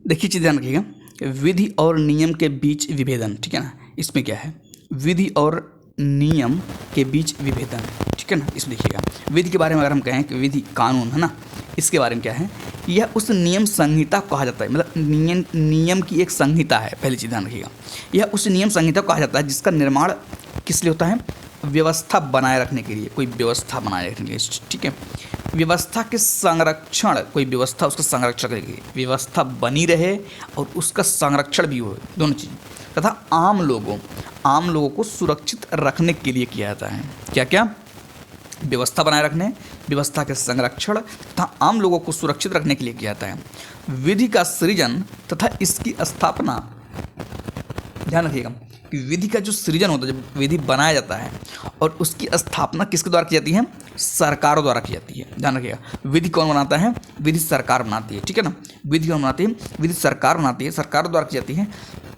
देखिए चीज़ ध्यान रखिएगा, विधि और नियम के बीच विभेदन, ठीक है ना। इसमें क्या है, विधि और नियम के बीच विभेदन, ठीक है ना। इसमें देखिएगा, विधि के बारे में अगर हम कहें कि विधि कानून है ना, इसके बारे में क्या है, यह उस नियम संहिता को कहा जाता है, मतलब नियम की एक संहिता है। पहली चीज़ ध्यान रखिएगा, यह उस नियम संहिता को कहा जाता है जिसका निर्माण किस लिए होता है, व्यवस्था बनाए रखने के लिए, कोई व्यवस्था बनाए रखने के लिए, ठीक है। व्यवस्था के संरक्षण, कोई व्यवस्था उसका संरक्षण करेगी, व्यवस्था बनी रहे और उसका संरक्षण भी हो, दोनों चीज़। तथा आम लोगों को सुरक्षित रखने के लिए किया जाता है। क्या क्या, व्यवस्था बनाए रखने, व्यवस्था के संरक्षण तथा आम लोगों को सुरक्षित रखने के लिए किया जाता है। विधि का सृजन तथा इसकी स्थापना, ध्यान रखिएगा कि विधि का जो सृजन होता है, जब विधि बनाया जाता है और उसकी स्थापना किसके द्वारा की जाती है, सरकारों द्वारा की जाती है। ध्यान रखिएगा, विधि कौन बनाता है, विधि सरकार बनाती है, ठीक है ना। विधि कौन बनाती है, विधि सरकार बनाती है, सरकार द्वारा की जाती है,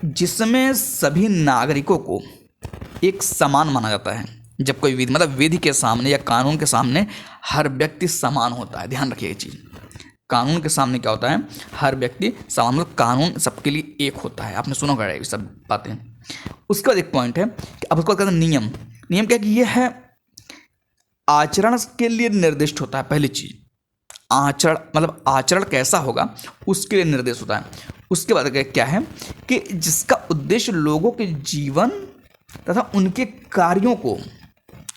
जिसमें सभी नागरिकों को एक समान माना जाता है। जब कोई विधि, मतलब विधि के सामने या कानून के सामने हर व्यक्ति समान होता है। ध्यान रखिए ये चीज़, कानून के सामने क्या होता है, हर व्यक्ति समान, मतलब कानून सबके लिए एक होता है। आपने सुना होगा ये सब बातें। उसके बाद एक पॉइंट है कि अब उसको कहते हैं नियम। नियम क्या कि ये है आचरण के लिए निर्दिष्ट होता है। पहली चीज आचरण, मतलब आचरण कैसा होगा उसके लिए निर्देश होता है। उसके बाद क्या है कि जिसका उद्देश्य लोगों के जीवन तथा उनके कार्यों को,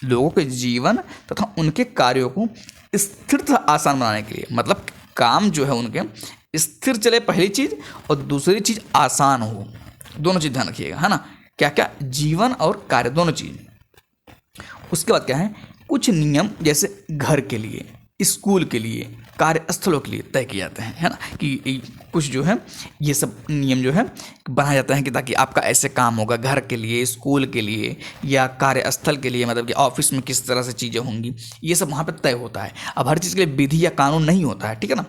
लोगों के जीवन तथा उनके कार्यों को स्थिर तथा आसान बनाने के लिए, मतलब काम जो है उनके स्थिर चले पहली चीज, और दूसरी चीज आसान हो। दोनों चीज ध्यान रखिएगा, है ना। क्या क्या, जीवन और कार्य, दोनों चीज। उसके बाद क्या है, कुछ नियम जैसे घर के लिए, स्कूल के लिए, कार्यस्थलों के लिए तय किए जाते हैं, है ना। कि कुछ जो है ये सब नियम जो है बनाया जाता है कि ताकि आपका ऐसे काम होगा घर के लिए, स्कूल के लिए या कार्यस्थल के लिए, मतलब कि ऑफिस में किस तरह से चीज़ें होंगी, ये सब वहाँ पे तय होता है। अब हर चीज़ के लिए विधि या कानून नहीं होता है, ठीक है ना।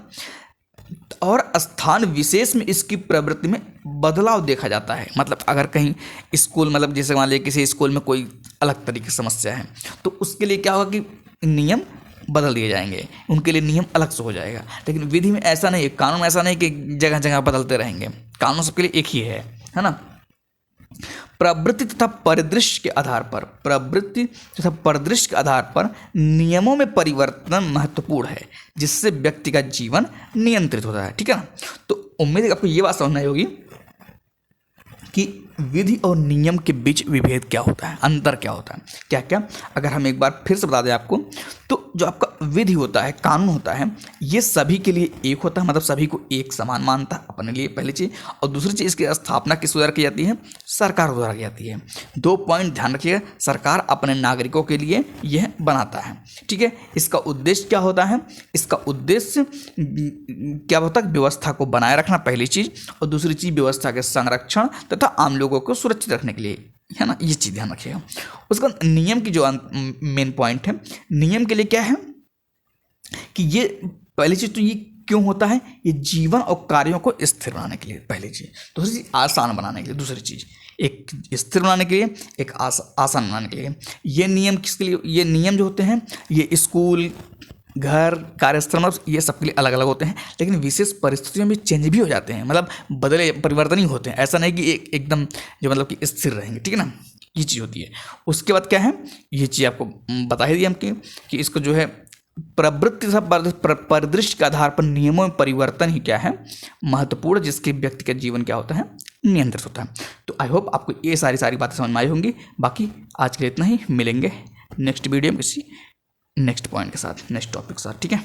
और स्थान विशेष में इसकी प्रवृत्ति में बदलाव देखा जाता है। मतलब अगर कहीं स्कूल, मतलब जैसे मान लीजिए किसी स्कूल में कोई अलग तरीके की समस्या है, तो उसके लिए क्या होगा कि नियम बदल दिए जाएंगे, उनके लिए नियम अलग से हो जाएगा। लेकिन विधि में ऐसा नहीं है, कानून ऐसा नहीं कि जगह जगह बदलते रहेंगे, कानून सबके लिए एक ही है ना। प्रवृत्ति तथा परिदृश्य के आधार पर, प्रवृत्ति तथा परिदृश्य के आधार पर नियमों में परिवर्तन महत्वपूर्ण है, जिससे व्यक्ति का जीवन नियंत्रित होता है, ठीक है ना। तो उम्मीद है आपको ये बात समझ में आई होगी कि विधि और नियम के बीच विभेद क्या होता है, अंतर क्या होता है, क्या क्या। अगर हम एक बार फिर से बता दें आपको, तो जो आपका विधि होता है, कानून होता है, ये सभी के लिए एक होता है, मतलब सभी को एक समान मानता है अपने लिए, पहली चीज़। और दूसरी चीज़, इसकी स्थापना किस द्वारा की जाती है, सरकार द्वारा की जाती है। 2 पॉइंट ध्यान रखिएगा, सरकार अपने नागरिकों के लिए यह बनाता है, ठीक है। इसका उद्देश्य क्या होता है, इसका उद्देश्य क्या होता है, व्यवस्था को बनाए रखना पहली चीज़, और दूसरी चीज़ व्यवस्था के संरक्षण तथा आम लोगों को सुरक्षित रखने के लिए, है ना। ये चीज़ ध्यान रखिएगा। उसका नियम की जो मेन पॉइंट है, नियम के लिए क्या है कि ये पहली चीज़ तो ये क्यों होता है, ये जीवन और कार्यों को स्थिर बनाने के लिए पहली चीज़, दूसरी चीज़ आसान बनाने के लिए, दूसरी चीज़ एक स्थिर बनाने के लिए, एक आसान बनाने के लिए। ये नियम किसके लिए, ये नियम जो होते हैं ये स्कूल, घर, कार्यस्थल, मतलब ये सबके लिए अलग अलग होते हैं, लेकिन विशेष परिस्थितियों में चेंज भी हो जाते हैं, मतलब बदले परिवर्तन ही होते हैं। ऐसा नहीं कि एकदम जो मतलब कि स्थिर रहेंगे, ठीक है ना, ये चीज़ होती है। उसके बाद क्या है, ये चीज़ आपको बता ही दी हम कि इसको जो है प्रवृत्ति परिदृश्य के आधार पर नियमों में परिवर्तन ही क्या है, महत्वपूर्ण, जिसके व्यक्ति का जीवन क्या होता है, नियंत्रित होता है। तो आई होप आपको ये सारी बातें समझ में आई होंगी। बाकी आज के लिए इतना ही, मिलेंगे नेक्स्ट वीडियो में किसी नेक्स्ट पॉइंट के साथ, नेक्स्ट टॉपिक के साथ, ठीक है।